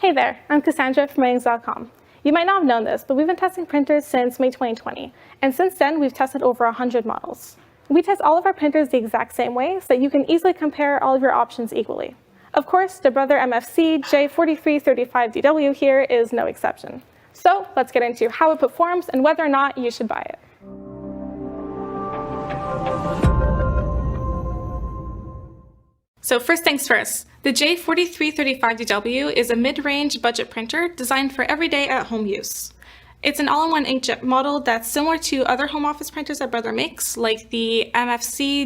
Hey there, I'm Cassandra from Writings.com. You might not have known this, but we've been testing printers since May 2020, and since then we've tested over 100 models. We test all of our printers the exact same way so that you can easily compare all of your options equally. Of course, the Brother MFC J4335DW here is no exception. So let's get into how it performs and whether or not you should buy it. So first things first, the J4335DW is a mid-range budget printer designed for everyday at-home use. It's an all-in-one inkjet model that's similar to other home office printers that Brother makes, like the MFC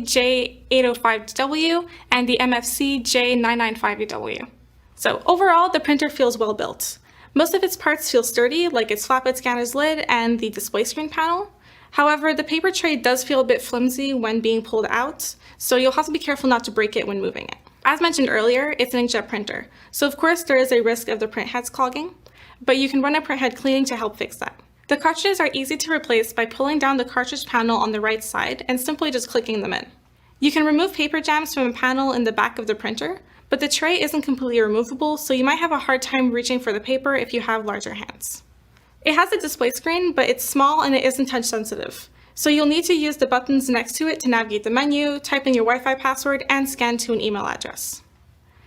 J805DW and the MFC J995DW. So overall, the printer feels well built. Most of its parts feel sturdy, like its flatbed scanner's lid and the display screen panel. However, the paper tray does feel a bit flimsy when being pulled out, so you'll have to be careful not to break it when moving it. As mentioned earlier, it's an inkjet printer, so of course there is a risk of the print heads clogging, but you can run a print head cleaning to help fix that. The cartridges are easy to replace by pulling down the cartridge panel on the right side and simply just clicking them in. You can remove paper jams from a panel in the back of the printer, but the tray isn't completely removable, so you might have a hard time reaching for the paper if you have larger hands. It has a display screen, but it's small and it isn't touch sensitive, so you'll need to use the buttons next to it to navigate the menu, type in your Wi-Fi password, and scan to an email address.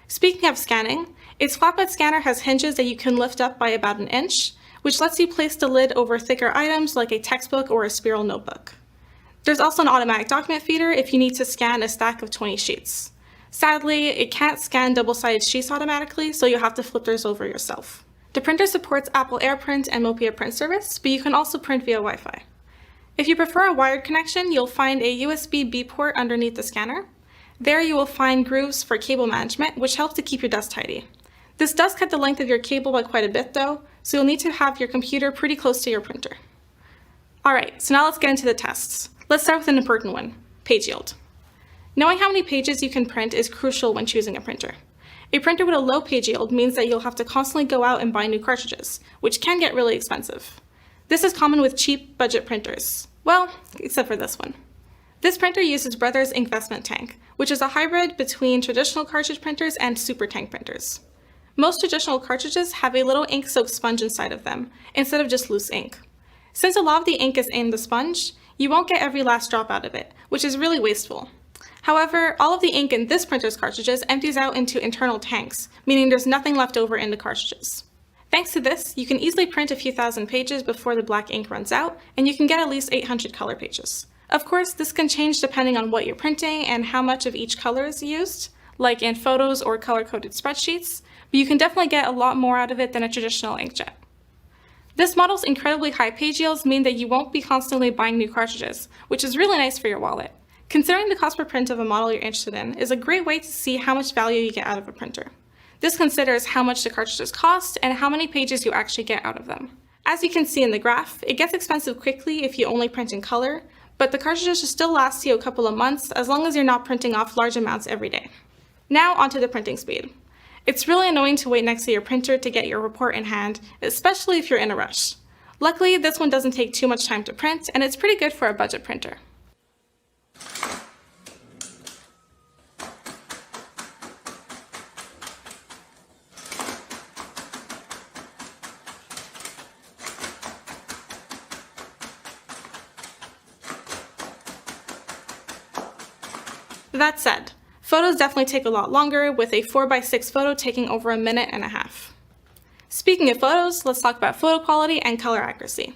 Speaking of scanning, its flatbed scanner has hinges that you can lift up by about an inch, which lets you place the lid over thicker items like a textbook or a spiral notebook. There's also an automatic document feeder if you need to scan a stack of 20 sheets. Sadly, it can't scan double-sided sheets automatically, so you'll have to flip those over yourself. The printer supports Apple Airprint and Copier print service, but you can also print via Wi-Fi. If you prefer a wired connection, you'll find a USB-B port underneath the scanner. There you will find grooves for cable management, which helps to keep your desk tidy. This does cut the length of your cable by quite a bit though, so you'll need to have your computer pretty close to your printer. Alright, so now let's get into the tests. Let's start with an important one, page yield. Knowing how many pages you can print is crucial when choosing a printer. A printer with a low page yield means that you'll have to constantly go out and buy new cartridges, which can get really expensive. This is common with cheap budget printers. Well, except for this one. This printer uses Brother's Investment Tank, which is a hybrid between traditional cartridge printers and super tank printers. Most traditional cartridges have a little ink-soaked sponge inside of them, instead of just loose ink. Since a lot of the ink is in the sponge, you won't get every last drop out of it, which is really wasteful. However, all of the ink in this printer's cartridges empties out into internal tanks, meaning there's nothing left over in the cartridges. Thanks to this, you can easily print a few thousand pages before the black ink runs out, and you can get at least 800 color pages. Of course, this can change depending on what you're printing and how much of each color is used, like in photos or color-coded spreadsheets, but you can definitely get a lot more out of it than a traditional inkjet. This model's incredibly high page yields mean that you won't be constantly buying new cartridges, which is really nice for your wallet. Considering the cost per print of a model you're interested in is a great way to see how much value you get out of a printer. This considers how much the cartridges cost and how many pages you actually get out of them. As you can see in the graph, it gets expensive quickly if you only print in color, but the cartridges should still last you a couple of months as long as you're not printing off large amounts every day. Now onto the printing speed. It's really annoying to wait next to your printer to get your report in hand, especially if you're in a rush. Luckily, this one doesn't take too much time to print, and it's pretty good for a budget printer. That said, photos definitely take a lot longer, with a 4x6 photo taking over a minute and a half. Speaking of photos, let's talk about photo quality and color accuracy.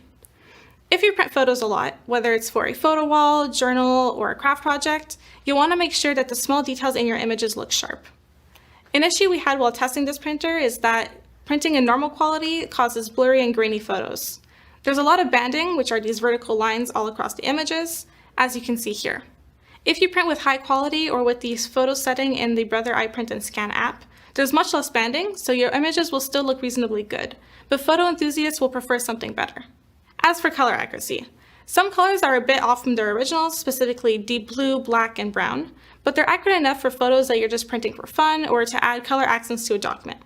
If you print photos a lot, whether it's for a photo wall, journal, or a craft project, you'll want to make sure that the small details in your images look sharp. An issue we had while testing this printer is that printing in normal quality causes blurry and grainy photos. There's a lot of banding, which are these vertical lines all across the images, as you can see here. If you print with high quality or with the photo setting in the Brother iPrint and Scan app, there's much less banding, so your images will still look reasonably good, but photo enthusiasts will prefer something better. As for color accuracy, some colors are a bit off from their originals, specifically deep blue, black, and brown, but they're accurate enough for photos that you're just printing for fun or to add color accents to a document.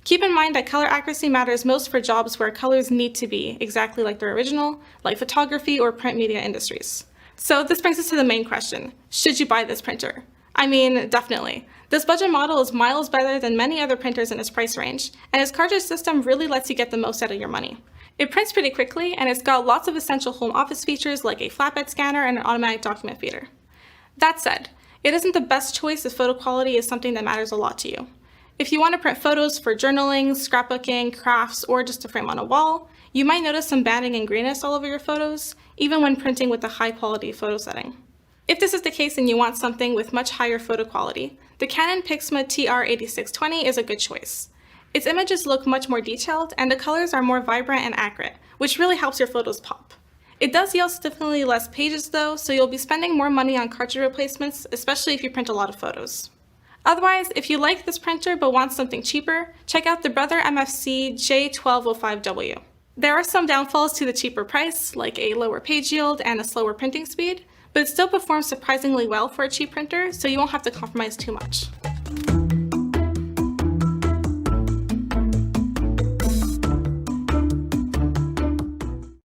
Keep in mind that color accuracy matters most for jobs where colors need to be exactly like their original, like photography or print media industries. So this brings us to the main question. Should you buy this printer? I mean, definitely. This budget model is miles better than many other printers in its price range, and its cartridge system really lets you get the most out of your money. It prints pretty quickly, and it's got lots of essential home office features like a flatbed scanner and an automatic document feeder. That said, it isn't the best choice if photo quality is something that matters a lot to you. If you want to print photos for journaling, scrapbooking, crafts, or just to frame on a wall, you might notice some banding and graininess all over your photos, even when printing with a high-quality photo setting. If this is the case and you want something with much higher photo quality, the Canon TR8620 is a good choice. Its images look much more detailed, and the colors are more vibrant and accurate, which really helps your photos pop. It does yield significantly less pages though, so you'll be spending more money on cartridge replacements, especially if you print a lot of photos. Otherwise, if you like this printer but want something cheaper, check out the Brother MFC J1205W. There are some downfalls to the cheaper price, like a lower page yield and a slower printing speed, but it still performs surprisingly well for a cheap printer, so you won't have to compromise too much.